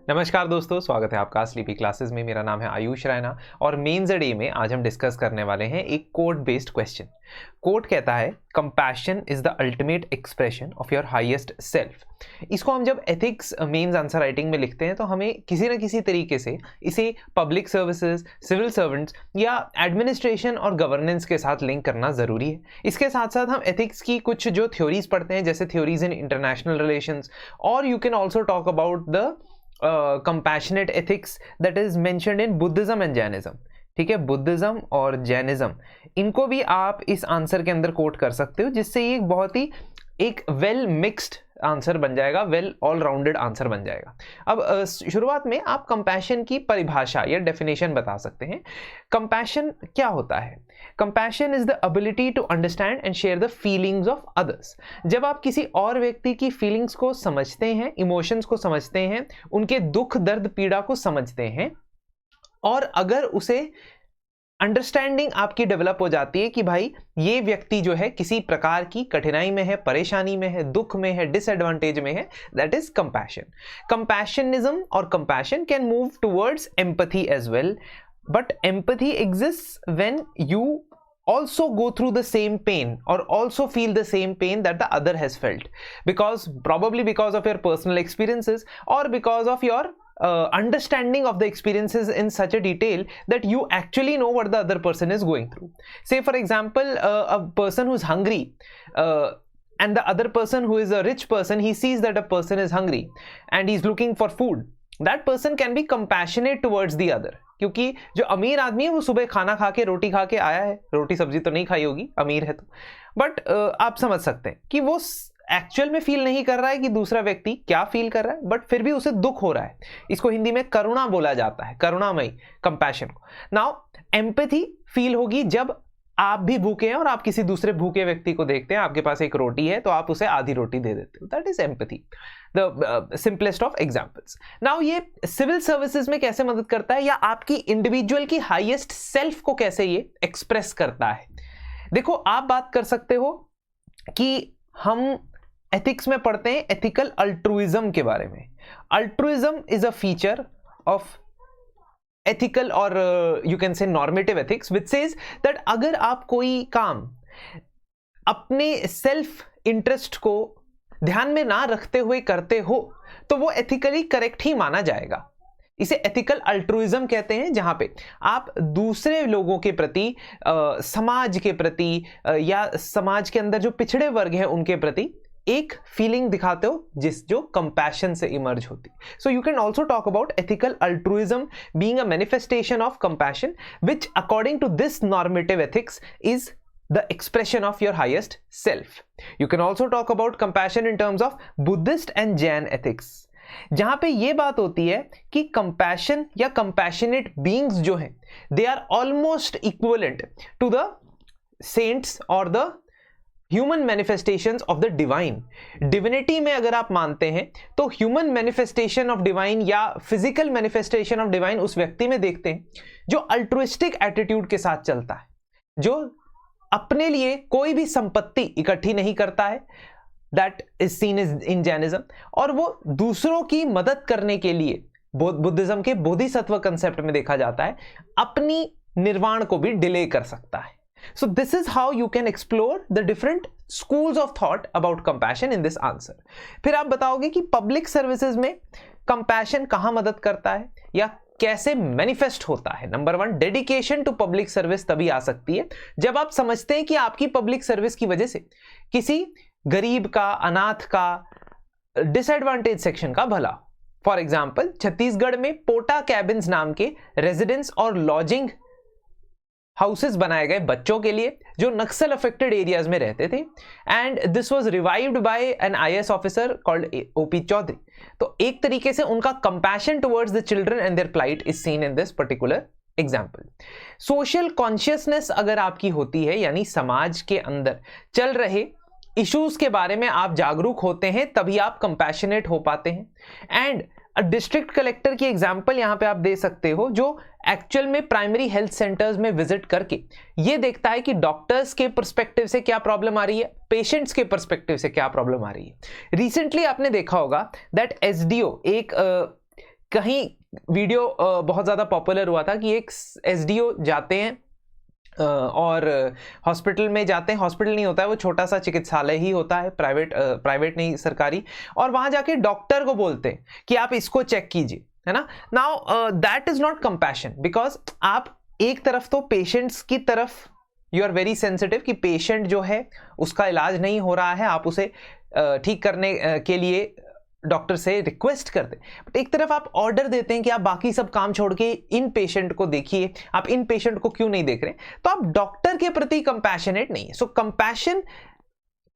नमस्कार दोस्तों, स्वागत है आपका स्लीपी क्लासेस में। मेरा नाम है आयुष रैना और मेंस डे में आज हम डिस्कस करने वाले हैं एक कोट बेस्ड क्वेश्चन। कोट कहता है compassion is the ultimate expression of your highest self. इसको हम जब एथिक्स मेंस आंसर राइटिंग में लिखते हैं तो हमें किसी न किसी तरीके से इसे पब्लिक सर्विसेज, सिविल सर्वेंट्स या एडमिनिस्ट्रेशन और गवर्नेंस के साथ लिंक करना ज़रूरी है। इसके साथ साथ हम एथिक्स की कुछ जो थ्योरीज पढ़ते हैं, जैसे थ्योरीज इन इंटरनेशनल रिलेशंस, और you can also talk about the compassionate ethics that is mentioned in Buddhism and Jainism। ठीक है, बुद्धिज्म और जैनिज्म, इनको भी आप इस आंसर के अंदर कोट कर सकते हो, जिससे ये बहुत ही एक वेल मिक्स्ड आंसर बन जाएगा, वेल ऑल राउंडेड आंसर बन जाएगा। अब शुरुआत में आप कंपैशन की परिभाषा या डेफिनेशन बता सकते हैं। कंपैशन क्या होता है? Compassion is the ability to understand and share the feelings of others. जब आप किसी और व्यक्ति की फीलिंग्स को समझते हैं, इमोशंस को समझते हैं, उनके दुख दर्द पीड़ा को समझते हैं, और अगर उसे अंडरस्टैंडिंग आपकी डेवलप हो जाती है कि भाई ये व्यक्ति जो है किसी प्रकार की कठिनाई में है, परेशानी में है, दुख में है, डिसएडवांटेज में है, दैट इज कंपैशन। कंपैशनिज्म और compassion can move towards empathy as well, but empathy exists when you also go through the same pain or also feel the same pain that the other has felt, probably because of your personal experiences or because of your understanding of the experiences in such a detail that you actually know what the other person is going through. Say for example, a person who's hungry and the other person who is a rich person, he sees that a person is hungry and he's looking for food. That person can be compassionate towards the other, क्योंकि जो अमीर आदमी है वो सुबह खाना खा के, रोटी खा के आया है, रोटी सब्जी तो नहीं खाई होगी, अमीर है तो, बट आप समझ सकते हैं कि वो एक्चुअल में फील नहीं कर रहा है कि दूसरा व्यक्ति क्या फील कर रहा है, बट फिर भी उसे दुख हो रहा है। इसको हिंदी में करुणा बोला जाता है, करुणामयी, कंपैशन को। नाउ एम्पैथी फील होगी जब आप भी भूखे हैं और आप किसी दूसरे भूखे व्यक्ति को देखते हैं, आपके पास एक रोटी है तो आप उसे आधी रोटी दे देते हो, that is empathy, the simplest of examples. Now ये सिविल सर्विसेज में कैसे मदद करता है, या आपकी इंडिविजुअल की हाईएस्ट सेल्फ को कैसे ये एक्सप्रेस करता है? देखो, आप बात कर सकते हो कि हम एथिक्स में पढ़ते हैं एथिकल अल्ट्रुइज्म के बारे में। Altruism is a feature of ethical or you can say normative ethics, which says that अगर आप कोई काम अपने सेल्फ इंटरेस्ट को ध्यान में ना रखते हुए करते हो तो वो एथिकली करेक्ट ही माना जाएगा। इसे एथिकल अल्ट्रुइज्म कहते हैं, जहां पे आप दूसरे लोगों के प्रति, समाज के प्रति, या समाज के अंदर जो पिछड़े वर्ग हैं उनके प्रति एक फीलिंग दिखाते हो जो कंपैशन से इमर्ज होती। So you can also talk about ethical altruism being a manifestation of compassion, which according to this normative ethics is the expression of your highest self. You can also talk about compassion in terms of Buddhist and Jain ethics, जहां पे ये बात होती है कि compassion या compassionate beings जो हैं, they are almost equivalent to the saints or the human manifestations of the divine. Divinity में अगर आप मानते हैं तो human manifestation of divine या physical manifestation of divine उस व्यक्ति में देखते हैं जो altruistic attitude के साथ चलता है, जो अपने लिए कोई भी संपत्ति इकट्ठी नहीं करता है, that is seen in Jainism, और वो दूसरों की मदद करने के लिए बुद्धिज्म के बोधिसत्व कंसेप्ट में देखा जाता है, अपनी निर्वाण को भी डिले कर सकता है। So this is how you can explore the different schools of thought about compassion in this answer. फिर आप बताओगे कि पब्लिक सर्विसेज में कंपैशन कहां मदद करता है या कैसे मैनिफेस्ट होता है। Number 1, dedication to public service तभी आ सकती है जब आप समझते हैं कि आपकी पब्लिक सर्विस की वजह से किसी गरीब का, अनाथ का, डिसएडवांटेज सेक्शन का भला। फॉर एग्जाम्पल, छत्तीसगढ़ में पोटा कैबिन्स नाम के रेजिडेंस और लॉजिंग हाउसेस बनाए गए बच्चों के लिए जो नक्सल अफेक्टेड एरियाज में रहते थे, and this was revived by an IAS officer called OP Chaudhary. तो एक तरीके से उनका compassion towards the children and their plight is seen in this particular example. Social consciousness अगर आपकी होती है, यानी समाज के अंदर चल रहे इश्यूज के बारे में आप जागरूक होते हैं, तभी आप कंपैशनेट हो पाते हैं। एंड डिस्ट्रिक्ट कलेक्टर की एग्जांपल यहां पे आप दे सकते हो, जो एक्चुअल में प्राइमरी हेल्थ सेंटर्स में विजिट करके ये देखता है कि डॉक्टर्स के पर्सपेक्टिव से क्या प्रॉब्लम आ रही है, पेशेंट्स के पर्सपेक्टिव से क्या प्रॉब्लम आ रही है। रिसेंटली आपने देखा होगा दैट एसडीओ एक कहीं वीडियो बहुत ज़्यादा पॉपुलर हुआ था कि एक एसडीओ जाते हैं और हॉस्पिटल में जाते हैं, हॉस्पिटल नहीं होता है वो, छोटा सा चिकित्सालय ही होता है, प्राइवेट नहीं सरकारी, और वहां जाके डॉक्टर को बोलते हैं कि आप इसको चेक कीजिए, है ना। Now that is not compassion, because आप एक तरफ तो पेशेंट्स की तरफ यू आर वेरी सेंसिटिव कि पेशेंट जो है उसका इलाज नहीं हो रहा है, आप उसे ठीक करने के लिए डॉक्टर से रिक्वेस्ट करते हैं, बट एक तरफ आप ऑर्डर देते हैं कि आप बाकी सब काम छोड़ के इन पेशेंट को देखिए, आप इन पेशेंट को क्यों नहीं देख रहे, तो आप डॉक्टर के प्रति कंपैशनेट नहीं है। सो compassion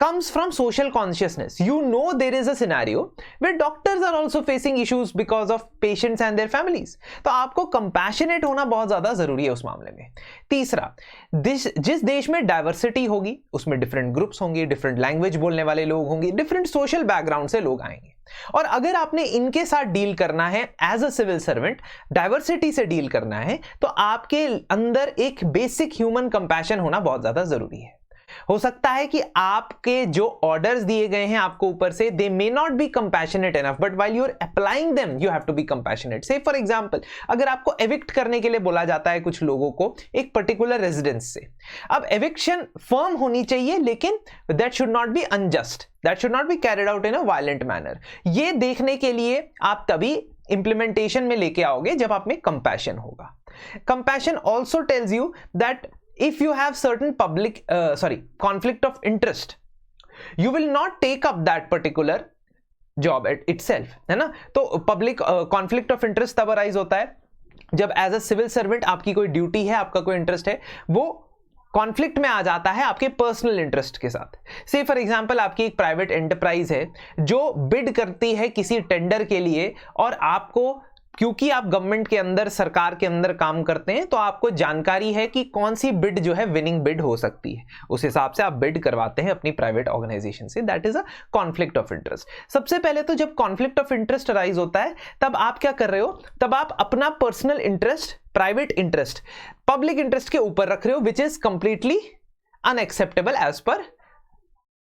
comes from social consciousness. You know there is a scenario where doctors are also facing issues because of patients and their families. तो आपको compassionate होना बहुत ज्यादा जरूरी है उस मामले में। तीसरा, जिस देश में डाइवर्सिटी होगी उसमें डिफरेंट ग्रुप्स होंगे, डिफरेंट लैंग्वेज बोलने वाले लोग होंगे, डिफरेंट सोशल बैकग्राउंड से लोग आएंगे, और अगर आपने इनके साथ डील करना है as a civil servant, diversity से डील करना है, तो आपके अंदर एक बेसिक ह्यूमन कंपैशन होना बहुत ज्यादा जरूरी है। हो सकता है कि आपके जो ऑर्डर्स दिए गए हैं आपको ऊपर से, they may not be compassionate enough, but while you are applying them you have to be compassionate. Say for example, अगर आपको एविक्ट करने के लिए बोला जाता है कुछ लोगों को एक पर्टिकुलर रेजिडेंस से, अब एविक्शन फर्म होनी चाहिए, लेकिन that should not be unjust, that should not be carried out in a violent manner. ये देखने के लिए आप तभी इंप्लीमेंटेशन में लेके आओगे जब आप में कंपैशन होगा। Compassion also tells you that if you have certain conflict of interest, you will not take up that particular job itself, है ना। तो पब्लिक conflict of interest तब अराइज होता है जब एज अ सिविल सर्वेंट आपकी कोई ड्यूटी है, आपका कोई इंटरेस्ट है, वो कॉन्फ्लिक्ट में आ जाता है आपके पर्सनल इंटरेस्ट के साथ। से फॉर एग्जांपल, आपकी एक प्राइवेट एंटरप्राइज है जो बिड करती है किसी टेंडर के लिए, और आपको, क्योंकि आप गवर्नमेंट के अंदर, सरकार के अंदर काम करते हैं, तो आपको जानकारी है कि कौन सी बिड जो है विनिंग बिड हो सकती है, उस हिसाब से आप बिड करवाते हैं अपनी प्राइवेट ऑर्गेनाइजेशन से। That is a conflict of interest. सबसे पहले तो जब कॉन्फ्लिक्ट ऑफ इंटरेस्ट अराइज होता है, तब आप क्या कर रहे हो, तब आप अपना personal interest, private interest public interest के ऊपर रख रहे हो, which is completely unacceptable as per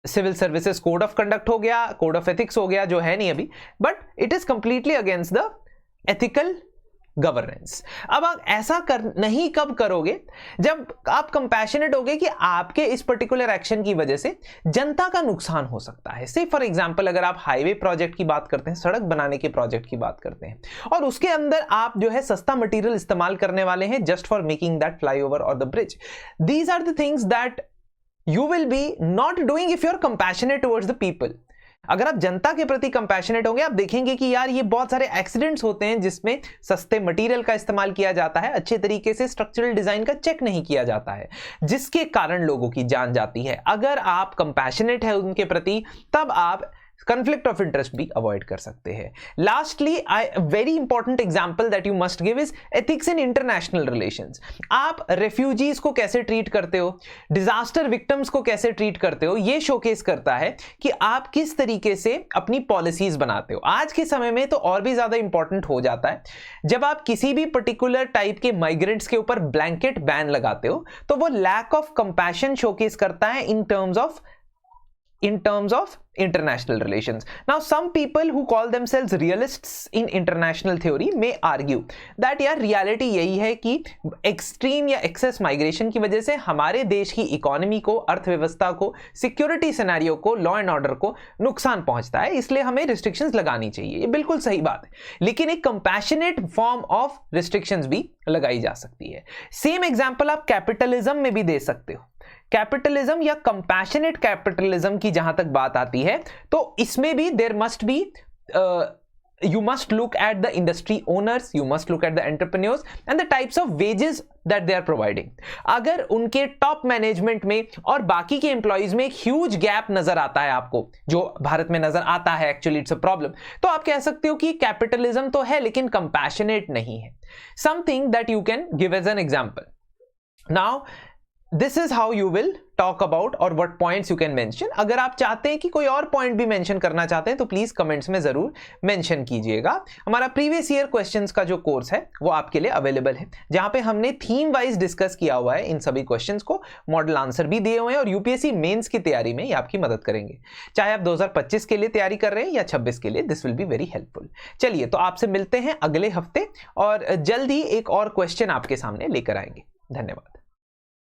civil services code of conduct हो गया, कोड ऑफ एथिक्स हो गया, जो है नहीं अभी, but it is completely against the ethical governance. अब आप ऐसा नहीं कब करोगे, जब आप कंपैशनेट होगे कि आपके इस पर्टिकुलर एक्शन की वजह से जनता का नुकसान हो सकता है। से फॉर एग्जांपल, अगर आप हाईवे प्रोजेक्ट की बात करते हैं, सड़क बनाने के प्रोजेक्ट की बात करते हैं, और उसके अंदर आप जो है सस्ता मटेरियल इस्तेमाल करने वाले हैं just for making that flyover और the bridge, these are the things that you will be not doing if you are compassionate towards the people. अगर आप जनता के प्रति कंपैशनेट होंगे, आप देखेंगे कि यार ये बहुत सारे एक्सीडेंट्स होते हैं जिसमें सस्ते मटेरियल का इस्तेमाल किया जाता है, अच्छे तरीके से स्ट्रक्चरल डिजाइन का चेक नहीं किया जाता है, जिसके कारण लोगों की जान जाती है। अगर आप कंपैशनेट है उनके प्रति, तब आप conflict of interest भी अवॉइड कर सकते हैं। Lastly, very important example that you must give is ethics in international relations. आप रेफ्यूजीज को कैसे ट्रीट करते हो, डिजास्टर विक्टिम्स को कैसे ट्रीट करते हो, ये शोकेस करता है कि आप किस तरीके से अपनी पॉलिसीज बनाते हो। आज के समय में तो और भी ज्यादा इंपॉर्टेंट हो जाता है, जब आप किसी भी पर्टिकुलर टाइप के माइग्रेंट्स के ऊपर ब्लैंकेट बैन लगाते हो, तो वो लैक ऑफ कंपैशन शोकेस करता है in terms of international relations. Now, some people who call themselves realists in international theory may argue that यार reality यही है कि extreme या excess migration की वजह से हमारे देश की इकोनॉमी को, अर्थव्यवस्था को, सिक्योरिटी सिनेरियो को, लॉ एंड ऑर्डर को नुकसान पहुंचता है, इसलिए हमें रिस्ट्रिक्शंस लगानी चाहिए। ये बिल्कुल सही बात है, लेकिन एक कंपैशनेट फॉर्म ऑफ रिस्ट्रिक्शंस भी लगाई जा सकती है। सेम एग्जांपल आप कैपिटलिज्म में भी दे सकते हो। कैपिटलिज्म या कंपैशनेट कैपिटलिज्म की जहां तक बात आती है, तो इसमें भी there must be, you must look at the industry owners, you must look at the entrepreneurs and the types of wages that they are providing. अगर उनके टॉप मैनेजमेंट में और बाकी के एम्प्लॉइज में एक ह्यूज गैप नजर आता है आपको, जो भारत में नजर आता है, एक्चुअली इट्स अ प्रॉब्लम, तो आप कह सकते हो कि कैपिटलिज्म तो है लेकिन कंपैशनेट नहीं है। Something that you can give as an example. Now this is how you will talk about और what points you can mention. अगर आप चाहते हैं कि कोई और पॉइंट भी मेंशन करना चाहते हैं तो प्लीज कमेंट्स में जरूर मेंशन कीजिएगा। हमारा प्रीवियस ईयर क्वेश्चंस का जो कोर्स है वो आपके लिए अवेलेबल है, जहां पे हमने थीम वाइज डिस्कस किया हुआ है इन सभी क्वेश्चंस को, मॉडल आंसर भी दिए हुए हैं और यूपीएससी मेंस की तैयारी में ये आपकी मदद करेंगे, चाहे आप 2025 के लिए तैयारी कर रहे हैं या 26 के लिए। This will be very helpful. चलिए, तो आपसे मिलते हैं अगले हफ्ते और जल्द ही एक और क्वेश्चन आपके सामने लेकर आएंगे। धन्यवाद।